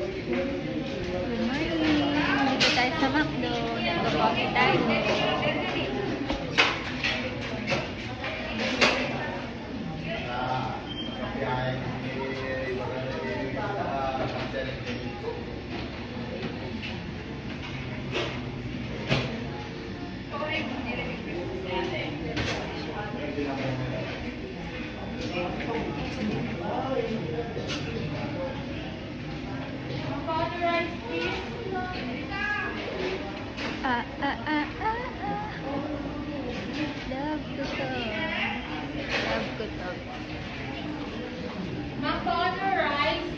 Good morning! Dito tayo sa McDo. Nagpo-coffee tayo. Love ko to. Love ko to. McDonald's rice.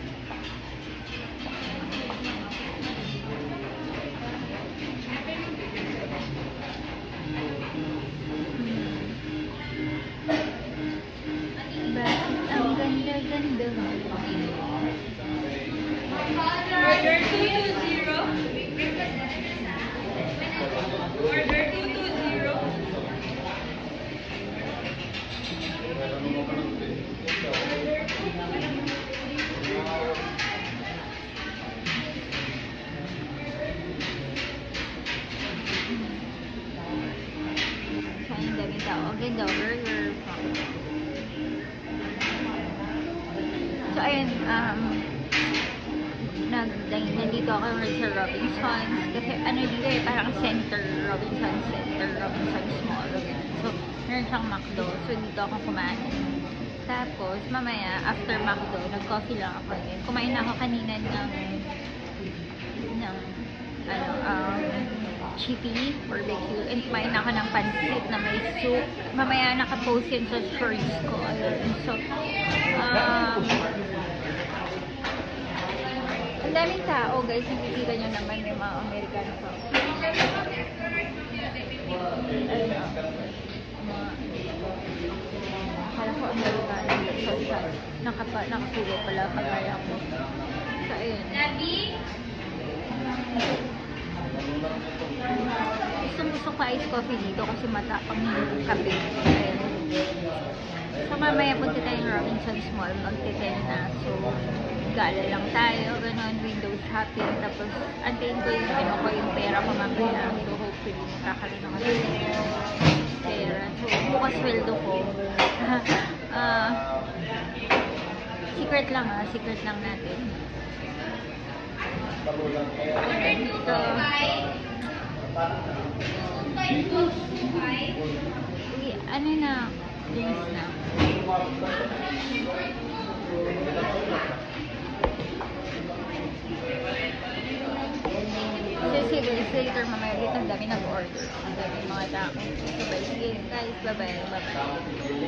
Bakit ang ganda-ganda mo? Order 220. Order 220. Saan yung daming tao? Ganda, burger. So, ayun, nandito ako sa Robinsons. Kasi, ano dito eh, parang center, Robinsons Center, Robinsons Mall. So, meron siyang McDo. So, dito ako kumain. Tapos, mamaya, after McDo, nag-coffee lang ako. Kumain ako kanina ng chippy barbecue. And kumain ako ng pansit na may soup. Mamaya nakapost yun sa stories ko. Ayun. So, ang daming tao, guys. Nakikita nyo naman yung mga Amerikano pa. Ayun. Akala ko Amerikano. So, nakapulo pala kagaya ko. So, ayun. Gusto ko ice coffee dito kasi matapang yung kape. Ayun. So, mamaya punta tayong Robinsons Mall. Magte-10 na. So, gala lang tayo. Ganon, window shopping. Tapos, antayin ko yung pera ko mamaya. So, hopefully, makakaroon ako ng pera. So, bukas sweldo ko. Secret lang secret lang natin. So, ano na, drinks na. Sige, later mamaya dito ang dami nag-order. Ang dami mga tao. So, bye. Sige, guys. Bye-bye. Bye-bye.